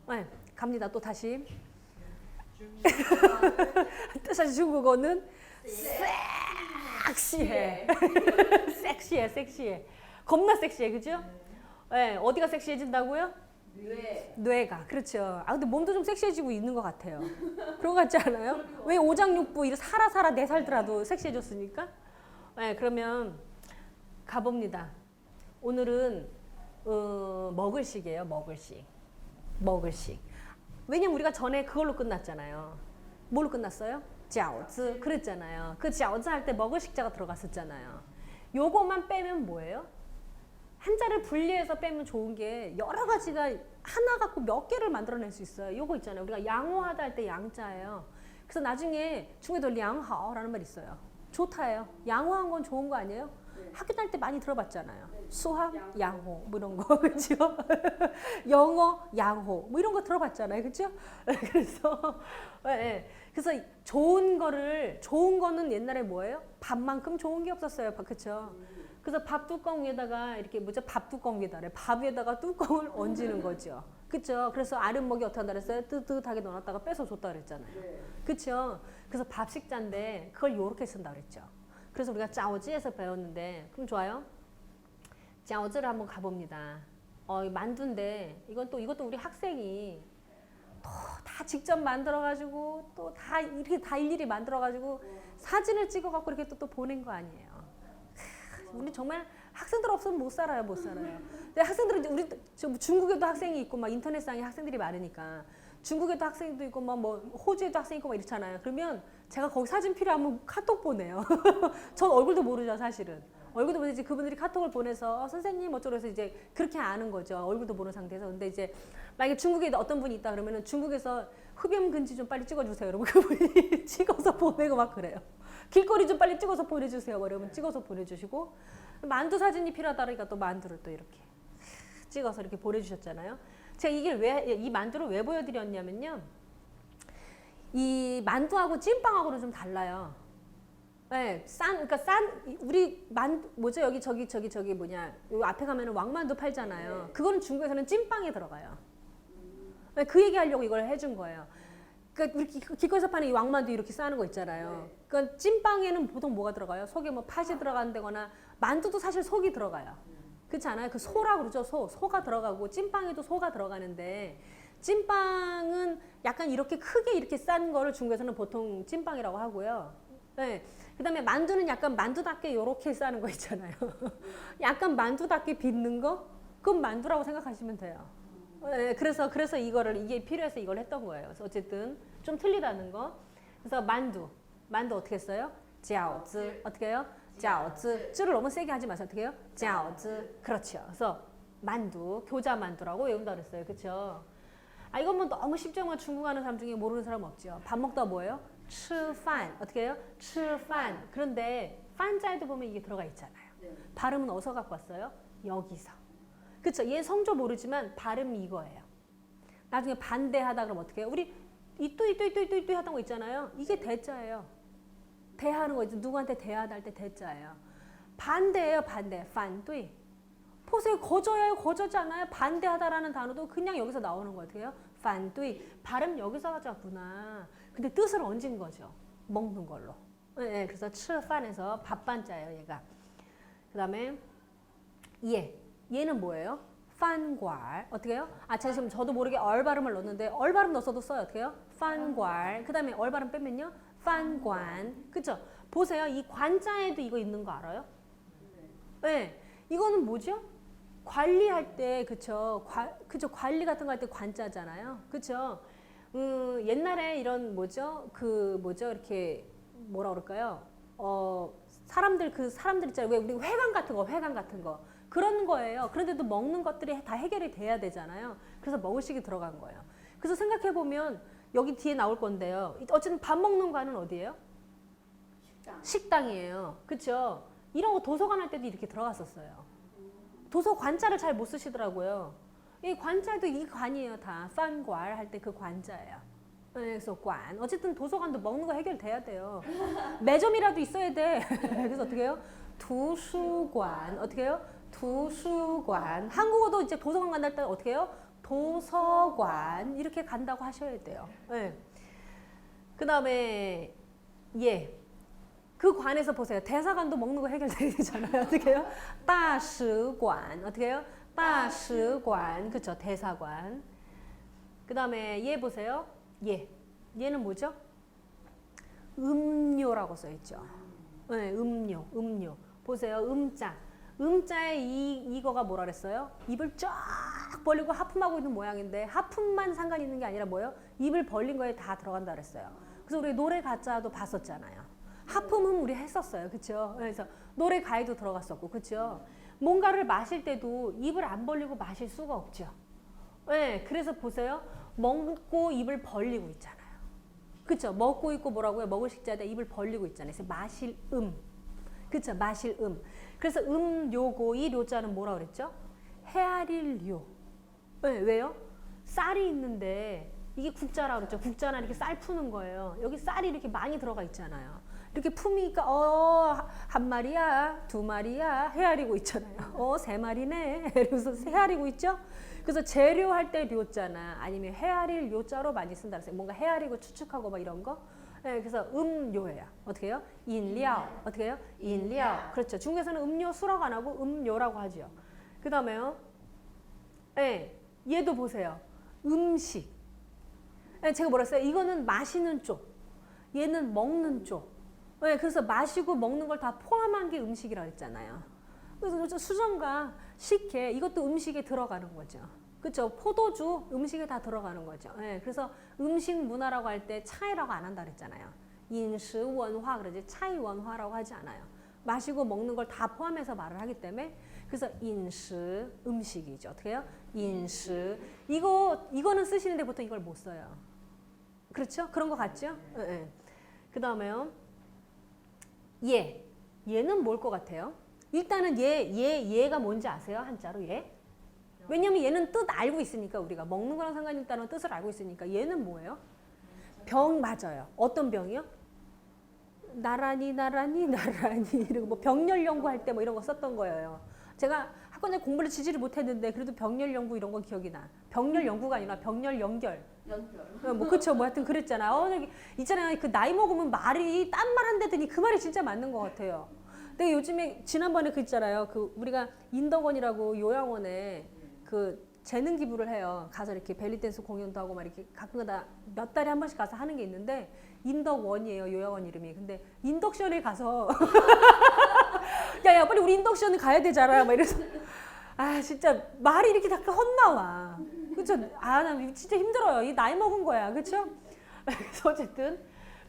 네, 갑니다. 또 다시. 사실 중국어는 섹시해. 섹시해, 섹시해. 겁나 섹시해, 그죠? 네, 어디가 섹시해진다고요? 뇌가. 그렇죠. 아, 근데 몸도 좀 섹시해지고 있는 것 같아요. 그런 거 같지 않아요? 왜 오장육부, 이렇게 살아 내 살더라도 섹시해졌으니까? 네, 그러면 가봅니다. 오늘은 먹을식이에요, 먹을식. 왜냐면 우리가 전에 그걸로 끝났잖아요. 뭘로 끝났어요? 饺子 그랬잖아요. 그 饺子 할 때 먹을식자가 들어갔었잖아요. 요거만 빼면 뭐예요? 한자를 분리해서 빼면 좋은 게 여러 가지가 하나 갖고 몇 개를 만들어낼 수 있어요. 요거 있잖아요. 우리가 양호하다 할 때 양자예요. 그래서 나중에 중에도 양하오라는 말 있어요. 좋다예요. 양호한 건 좋은 거 아니에요? 학교 다닐 때 많이 들어봤잖아요. 수학 양호 뭐 이런 거 그렇죠? 영어 양호 뭐 이런 거 들어봤잖아요, 그렇죠? 그래서 그래서 좋은 거는 옛날에 뭐예요? 밥만큼 좋은 게 없었어요, 그렇죠? 그래서 밥 뚜껑 위에다가 이렇게 밥 뚜껑 위에다래. 밥 위에다가 뚜껑을 얹는 거죠. 그렇죠? 그래서 아랫목이 어떻게 한다 그랬어요? 뜨뜻하게 넣어놨다가 빼서 줬다 그랬잖아요. 그렇죠? 그래서 밥식자인데 그걸 요렇게 쓴다 그랬죠. 그래서 우리가 짜오지에서 배웠는데 그럼 좋아요? 짜오지를 한번 가봅니다. 만두인데 이것도 우리 학생이 또 다 직접 만들어가지고 또 다 이렇게 다 일일이 만들어가지고 사진을 찍어갖고 이렇게 또 보낸 거 아니에요. 우리 정말 학생들 없으면 못 살아요. 근데 학생들은 우리 중국에도 학생이 있고 막 인터넷상에 학생들이 많으니까 중국에도 학생도 있고 뭐 호주에도 학생 있고 막 이렇잖아요. 그러면 제가 거기 사진 필요하면 카톡 보내요. 전 얼굴도 모르죠, 사실은. 얼굴도 모르지. 그분들이 카톡을 보내서 선생님 어쩌고 해서 이제 그렇게 아는 거죠. 얼굴도 모르는 상태에서. 근데 이제 만약에 중국에 어떤 분이 있다 그러면은 중국에서 흡연 금지 좀 빨리 찍어주세요. 여러분 그분이 찍어서 보내고 막 그래요. 길거리 좀 빨리 찍어서 보내주세요. 여러분 찍어서 보내주시고 만두 사진이 필요하다 그러니까 또 만두를 또 이렇게 찍어서 이렇게 보내주셨잖아요. 제가 이 만두를 왜 보여드렸냐면요. 이 만두하고 찐빵하고는 좀 달라요. 네, 우리 여기 저기 뭐냐, 요 앞에 가면은 왕만두 팔잖아요. 그거는 중국에서는 찐빵에 들어가요. 네, 그 얘기 하려고 이걸 해준 거예요. 그러니까 우리 길거리에서 파는 이 왕만두 이렇게 싸는 거 있잖아요. 그러니까 찐빵에는 보통 뭐가 들어가요? 속에 뭐 팥이 들어간다거나 만두도 사실 속이 들어가요. 그렇지 않아요? 그 소라고 그러죠. 소가 들어가고 찐빵에도 소가 들어가는데 찐빵은 약간 이렇게 크게 이렇게 싼 거를 중국에서는 보통 찐빵이라고 하고요. 네. 그다음에 만두는 약간 만두답게 이렇게 싸는 거 있잖아요. 약간 만두답게 빚는 거? 그건 만두라고 생각하시면 돼요. 네, 그래서 이게 필요해서 이걸 했던 거예요. 그래서 어쨌든 좀 틀리다는 거. 그래서 만두 어떻게 써요? 饺子 어떻게 해요? 饺子 쯔를 너무 세게 하지 마세요. 어떻게 해요? 饺子 그렇죠. 그래서 만두, 교자 만두라고 외운다 그랬어요. 그렇죠? 이건 뭐 너무 쉽죠. 중국 가는 사람 중에 모르는 사람 없죠. 밥 먹다 뭐예요? 吃饭 어떻게 해요? 吃饭 그런데 판자에도 보면 이게 들어가 있잖아요. 발음은 어디서 갖고 왔어요? 여기서. 그쵸? 얘 성조 모르지만 발음이 이거예요. 나중에 반대하다 그러면 어떻게 해요? 우리 이또 하던 거 있잖아요. 이게 대자예요. 대하는 거 있죠. 누구한테 대하다 할 때 대자예요. 반대예요, 반대. 반대. 보세요. 거저잖아요. 반대하다라는 단어도 그냥 여기서 나오는 거 어떻게 해요? 반대. 발음 여기서 가져왔구나. 근데 뜻을 얹은 거죠. 먹는 걸로. 네, 그래서 吃饭에서 밥반자예요, 얘가. 그 다음에 얘는 뭐예요? 판괄 어떻게 해요? 제가 지금 저도 모르게 얼발음을 넣었는데 얼발음 넣어서도 써요. 어떻게 해요? 판괄 그 다음에 얼발음 빼면요? 판관 그쵸? 보세요. 이 관자에도 이거 있는 거 알아요? 네. 이거는 뭐죠? 관리할 때 그쵸? 관리 같은 거 할 때 관자잖아요. 그쵸? 옛날에 이런 이렇게 뭐라 그럴까요? 사람들 있잖아요. 왜 우리 회관 같은 거 그런 거예요. 그런데도 먹는 것들이 다 해결이 돼야 되잖아요. 그래서 먹을식이 들어간 거예요. 그래서 생각해 보면 여기 뒤에 나올 건데요. 어쨌든 밥 먹는 관은 어디예요? 식당이에요. 그렇죠? 이런 거 도서관 할 때도 이렇게 들어갔었어요. 도서관자를 잘 못 쓰시더라고요. 이 관자도 이 관이에요. 다 판괄 할 때 그 관자예요. 그래서 관. 어쨌든 도서관도 먹는 거 해결돼야 돼요. 매점이라도 있어야 돼. 그래서 어떻게 해요? 도서관. 어떻게 해요? 도서관. 한국어도 이제 도서관 간다 할 때 어떻게 해요? 도서관 이렇게 간다고 하셔야 돼요. 네. 그 다음에 예. 그 관에서 보세요. 대사관도 먹는 거 해결돼야 되잖아요. 어떻게 해요? 大使馆 어떻게 해요? 大使馆 그렇죠. 대사관. 그 다음에 얘 보세요. 얘는 뭐죠? 음료라고 써있죠. 네, 음료. 보세요. 음자에 이거가 뭐라 그랬어요? 입을 쫙 벌리고 하품하고 있는 모양인데 하품만 상관 있는 게 아니라 뭐예요? 입을 벌린 거에 다 들어간다 그랬어요. 그래서 우리 노래 가짜도 봤었잖아요. 하품은 우리 했었어요. 그렇죠? 그래서 노래 가에도 들어갔었고. 그렇죠? 뭔가를 마실 때도 입을 안 벌리고 마실 수가 없죠. 네, 그래서 보세요. 먹고 입을 벌리고 있잖아요. 그렇죠? 먹고 있고 뭐라고요? 먹을 식자에다 입을 벌리고 있잖아요. 그래서 마실 그렇죠? 마실 그래서 요고 이 료자는 뭐라 그랬죠? 헤아릴 요. 네, 왜요? 쌀이 있는데 이게 국자라고 그랬죠. 국자나 이렇게 쌀 푸는 거예요. 여기 쌀이 이렇게 많이 들어가 있잖아요. 이렇게 품으니까 한 마리야, 두 마리야 헤아리고 있잖아요. 세 마리네. 그래서 헤아리고 있죠. 그래서 재료할 때 료자나 아니면 헤아릴 요자로 많이 쓴다 그랬어요. 뭔가 헤아리고 추측하고 막 이런 거. 네, 그래서 음료예요. 어떻게 해요? 인료. 어떻게 해요? 인료. 그렇죠. 중국에서는 음료 수라고 안 하고 음료라고 하죠. 그 다음에요. 네, 얘도 보세요. 음식. 네, 제가 뭐라 했어요? 이거는 마시는 쪽. 얘는 먹는 쪽. 네, 그래서 마시고 먹는 걸 다 포함한 게 음식이라고 했잖아요. 그래서 수정과 식혜 이것도 음식에 들어가는 거죠. 그렇죠? 포도주 음식에 다 들어가는 거죠. 네, 그래서 음식 문화라고 할 때 차이라고 안 한다 그랬잖아요. 인시 원화 그러지 차이 원화라고 하지 않아요. 마시고 먹는 걸 다 포함해서 말을 하기 때문에 그래서 인시 음식이죠. 어떻게 해요? 인시 이거는 쓰시는데 보통 이걸 못 써요. 그렇죠? 그런 거 같죠? 네. 그 다음에요. 얘는 뭘 것 같아요? 일단은 얘가 뭔지 아세요? 한자로 얘? 왜냐면 얘는 뜻 알고 있으니까 우리가 먹는 거랑 상관이 있다는 뜻을 알고 있으니까 얘는 뭐예요? 병 맞아요. 어떤 병이요? 나란히 이러고 뭐 병렬 연구할 때 뭐 이런 거 썼던 거예요. 제가 학원에 공부를 지지를 못했는데 그래도 병렬 연구 이런 건 기억이 나. 병렬 연구가 아니라 병렬 연결. 뭐 그쵸 뭐 하여튼 그랬잖아. 있잖아요. 그 나이 먹으면 말이 딴 말 한다더니 그 말이 진짜 맞는 것 같아요. 근데 요즘에 지난번에 그 있잖아요. 그 우리가 인덕원이라고 요양원에 그 재능 기부를 해요. 가서 이렇게 벨리댄스 공연도 하고 막 이렇게 가끔가다 몇 달에 한 번씩 가서 하는 게 있는데 인덕원이에요. 요양원 이름이. 근데 인덕션에 가서 야 빨리 우리 인덕션 가야 되잖아. 막 이래서 진짜 말이 이렇게 다 헛나와. 그쵸? 나 진짜 힘들어요. 이 나이 먹은 거야. 그쵸? 그래서 어쨌든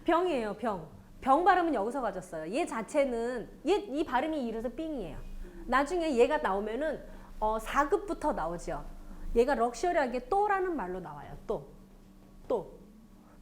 병이에요. 병 발음은 여기서 가졌어요. 얘 자체는 이 발음이 이래서 삥이에요. 나중에 얘가 나오면은 4급부터 나오죠. 얘가 럭셔리하게 또라는 말로 나와요.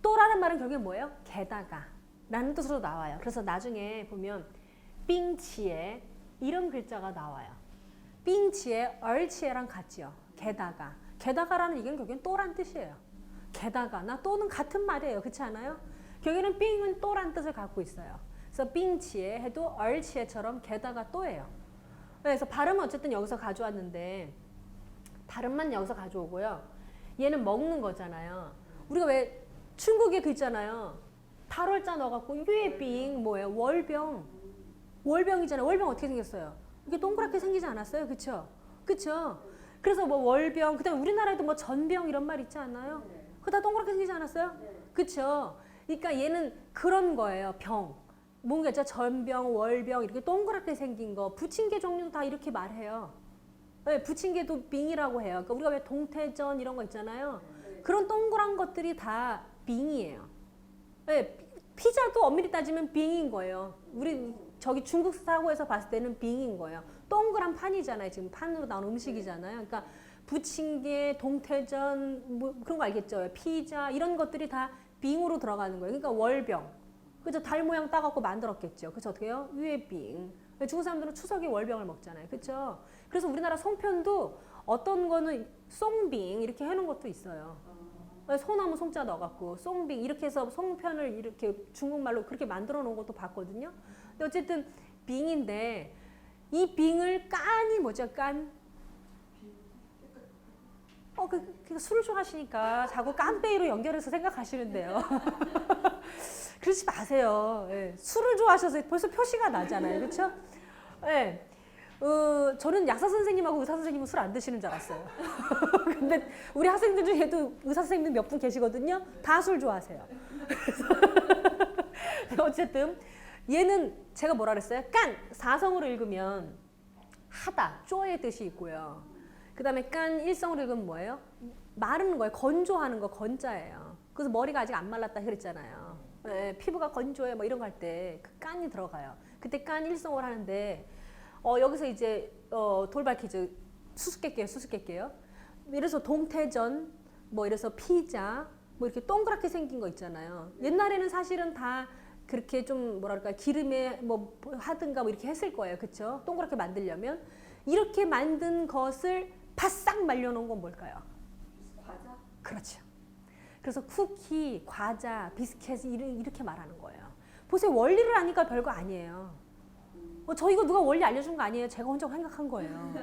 또라는 말은 결국에 뭐예요? 게다가 라는 뜻으로 나와요. 그래서 나중에 보면 빙치에 이런 글자가 나와요. 빙치에 얼치에랑 같죠. 게다가라는 이게 결국엔 또란 뜻이에요. 게다가나 또는 같은 말이에요. 그렇지 않아요? 결국에는 빙은 또란 뜻을 갖고 있어요. 그래서 빙치에 해도 얼치에처럼 게다가 또예요. 그래서 발음은 어쨌든 여기서 가져왔는데 발음만 여기서 가져오고요. 얘는 먹는 거잖아요. 우리가 왜 중국에 그 있잖아요. 달월자 넣어갖고 유에빙 뭐예요? 월병이잖아요. 월병 어떻게 생겼어요? 이게 동그랗게 생기지 않았어요? 그쵸? 그래서 뭐 월병, 그 다음에 우리나라에도 뭐 전병 이런 말 있지 않나요? 그거 다 동그랗게 생기지 않았어요? 그쵸? 그러니까 얘는 그런 거예요. 병. 뭔가 있죠? 전병, 월병 이렇게 동그랗게 생긴 거. 부침개 종류도 다 이렇게 말해요. 네, 부침개도 빙이라고 해요. 그러니까 우리가 왜 동태전 이런 거 있잖아요. 그런 동그란 것들이 다 빙이에요. 네, 피자도 엄밀히 따지면 빙인 거예요. 우리 저기 중국 사고에서 봤을 때는 빙인 거예요. 동그란 판이잖아요. 지금 판으로 나온 음식이잖아요. 그러니까 부침개, 동태전 뭐 그런 거 알겠죠? 피자 이런 것들이 다 빙으로 들어가는 거예요. 그러니까 월병. 그죠? 달 모양 따갖고 만들었겠죠. 그래서 어떻게 해요? 유에빙. 중국 사람들은 추석에 월병을 먹잖아요. 그렇죠? 그래서 우리나라 송편도 어떤 거는 송빙 이렇게 해놓은 것도 있어요. 소나무 송자 넣어갖고 송빙 이렇게 해서 송편을 이렇게 중국말로 그렇게 만들어 놓은 것도 봤거든요. 근데 어쨌든 빙인데 이 빙을 깐이 뭐죠? 깐? 술을 좋아하시니까 자꾸 깐베이로 연결해서 생각하시는데요. 그러지 마세요. 예, 술을 좋아하셔서 벌써 표시가 나잖아요. 그렇죠? 예. 저는 약사 선생님하고 의사 선생님은 술 안 드시는 줄 알았어요. 근데 우리 학생들 중에도 의사 선생님 몇 분 계시거든요. 다 술 좋아하세요. 어쨌든 얘는 제가 뭐라 그랬어요? 깐! 사성으로 읽으면 하다, 쪼의 뜻이 있고요. 그 다음에 깐 일성으로 읽으면 뭐예요? 마르는 거예요. 건조하는 거, 건자예요. 그래서 머리가 아직 안 말랐다 그랬잖아요. 네, 피부가 건조해 뭐 이런 거 할 때 그 깐이 들어가요. 그때 깐 일성을 하는데 여기서 이제 돌발 퀴즈 수수께끼예요. 이래서 동태전, 뭐 이래서 피자, 뭐 이렇게 동그랗게 생긴 거 있잖아요. 옛날에는 사실은 다 그렇게 좀 뭐랄까 기름에 뭐 하든가 뭐 이렇게 했을 거예요. 그렇죠? 동그랗게 만들려면 이렇게 만든 것을 바싹 말려놓은 건 뭘까요? 과자? 그렇죠. 그래서 쿠키, 과자, 비스켓 이렇게 말하는 거예요. 보세요. 원리를 아니까 별거 아니에요. 저 이거 누가 원리 알려준 거 아니에요. 제가 혼자 생각한 거예요.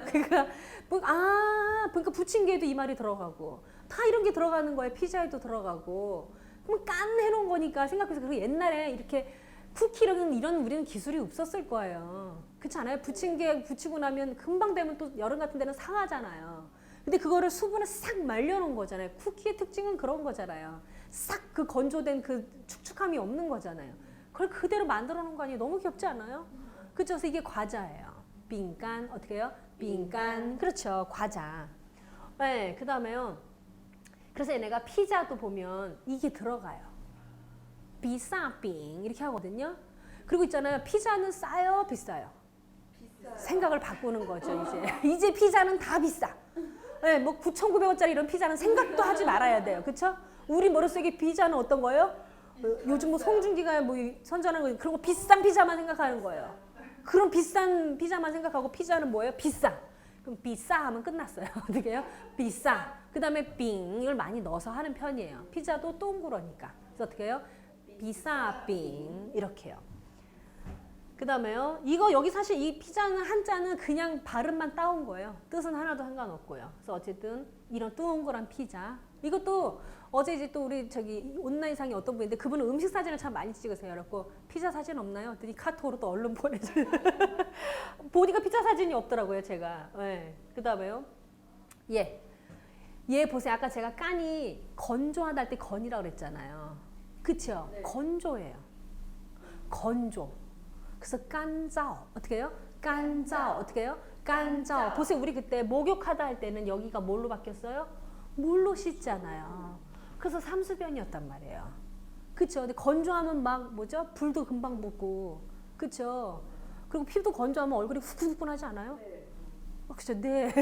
그러니까 부침개에도 이 말이 들어가고 다 이런 게 들어가는 거예요. 피자에도 들어가고. 그럼 깐 해놓은 거니까 생각해서 그리고 옛날에 이렇게 쿠키랑 이런 우리는 기술이 없었을 거예요. 그렇지 않아요? 부침개 부치고 나면 금방 되면 또 여름 같은 데는 상하잖아요. 근데 그거를 수분에 싹 말려놓은 거잖아요. 쿠키의 특징은 그런 거잖아요. 싹 그 건조된 그 축축함이 없는 거잖아요. 그걸 그대로 만들어 놓은 거 아니에요? 너무 귀엽지 않아요? 그렇죠? 그래서 이게 과자예요. 빈간 어떻게 해요? 빈간 그렇죠. 과자. 네, 그 다음에요. 그래서 얘네가 피자도 보면 이게 들어가요. 비싸빙 이렇게 하거든요. 그리고 있잖아요. 피자는 싸요? 비싸요? 비싸요. 생각을 바꾸는 거죠. 이제 피자는 다 비싸. 네, 뭐 9,900원짜리 이런 피자는 생각도 하지 말아야 돼요. 그렇죠? 우리 머릿속에 피자는 어떤 거예요? 요즘 뭐 송중기가 뭐 선전하는 거 그런 거 비싼 피자만 생각하는 거예요. 그런 비싼 피자만 생각하고 피자는 뭐예요? 비싸. 그럼 비싸 하면 끝났어요. 어떻게 해요? 비싸. 그 다음에 빙을 많이 넣어서 하는 편이에요. 피자도 동그러니까. 그래서 어떻게 해요? 비싸 빙 이렇게 해요. 그 다음에요. 이거 여기 사실 이 피자는 한자는 그냥 발음만 따온 거예요. 뜻은 하나도 상관없고요. 그래서 어쨌든 이런 동그란 피자. 이것도 어제 이제 또 우리 저기 온라인상에 어떤 분인데 그분은 음식 사진을 참 많이 찍으세요. 그래갖고 피자 사진 없나요? 그랬더니 카톡으로 또 얼른 보내줘요. 보니까 피자 사진이 없더라고요, 제가. 네. 그 다음에요. 얘 보세요. 아까 제가 깐이 건조하다 할 때 건이라고 그랬잖아요. 그쵸? 네. 건조해요. 건조. 그래서 깐자오. 어떻게 해요? 깐자오. 어떻게 해요? 깐자오. 보세요. 우리 그때 목욕하다 할 때는 여기가 뭘로 바뀌었어요? 물로 씻잖아요. 그래서 삼수변이었단 말이에요. 그쵸? 근데 건조하면 막 뭐죠? 불도 금방 붙고. 그쵸? 그리고 피부도 건조하면 얼굴이 후끈후끈하지 않아요? 네. 그쵸? 네.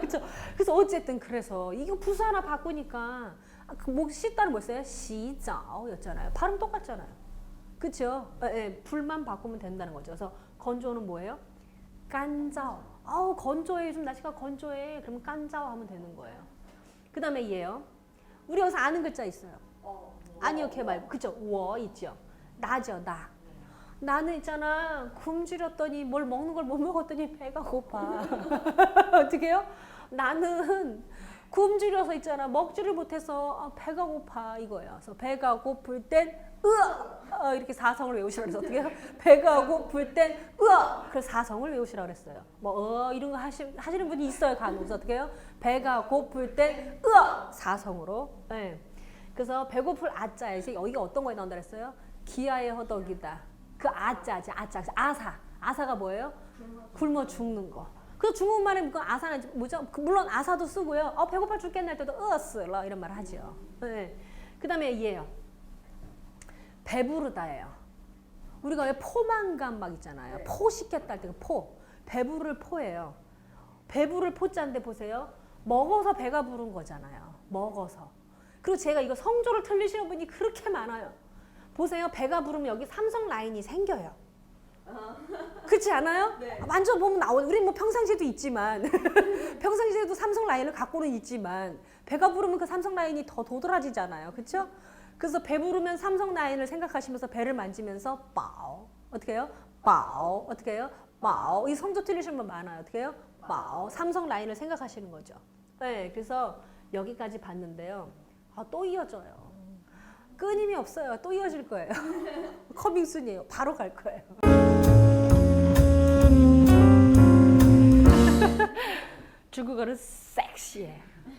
그쵸? 그래서 어쨌든 그래서 이거 부수 하나 바꾸니까 목 씻다는 뭐였어요? 시자오였잖아요. 발음 똑같잖아요. 그쵸? 불만 바꾸면 된다는 거죠. 그래서 건조는 뭐예요? 깐자오. 아우 건조해. 요즘 날씨가 건조해. 그러면 깐자오 하면 되는 거예요. 그 다음에 얘요. 우리 여기서 아는 글자 있어요. 아니요, 걔 말고. 그쵸? 워 있죠? 나죠, 나. 나는 있잖아. 굶주렸더니 뭘 먹는 걸 못 먹었더니 배가 고파. 어떻게 해요? 나는 굶주려서 있잖아. 먹지를 못해서 배가 고파 이거예요. 그래서 배가 고플 땐 이렇게 사성을 외우시라 그래서 어떻게 해요? 배가 고플 땐 그래서 사성을 외우시라 그랬어요. 뭐 이런 거 하시는 분이 있어요. 간혹. 그래서 어떻게 해요? 배가 고플 땐 사성으로. 네. 그래서 배고플 아자에 이제 여기가 어떤 거에 나온다 그랬어요? 기아의 허덕이다. 그 아자지 아자. 아사가 뭐예요? 굶어 죽는 거. 그 중국말에 그 아사는 뭐죠? 물론 아사도 쓰고요. 배고파 죽겠네 할 때도 으쓰러 이런 말 하죠. 네. 그 다음에 얘예요. 배부르다예요. 우리가 왜 포만감 막 있잖아요. 네. 포 시켰다 할 때 포. 배부를 포예요. 배부를 포자인데 보세요. 먹어서 배가 부른 거잖아요. 먹어서. 그리고 제가 이거 성조를 틀리시는 분이 그렇게 많아요. 보세요. 배가 부르면 여기 삼성 라인이 생겨요. 그렇지 않아요? 네. 완전 보면 나오는. 우리 뭐 평상시에도 있지만 평상시에도 삼성 라인을 갖고는 있지만 배가 부르면 그 삼성 라인이 더 도드라지잖아요. 그렇죠? 그래서 배 부르면 삼성 라인을 생각하시면서 배를 만지면서 빠오. 어떻게 해요? 빠오. 어떻게 해요? 빠오. 이 성조 틀리시는 분 많아요. 어떻게 해요? 빠오. 삼성 라인을 생각하시는 거죠. 네, 그래서 여기까지 봤는데요. 또 이어져요. 끊임이 없어요. 또 이어질 거예요. 커밍순이에요. 바로 갈 거예요. 중국어는 섹시해.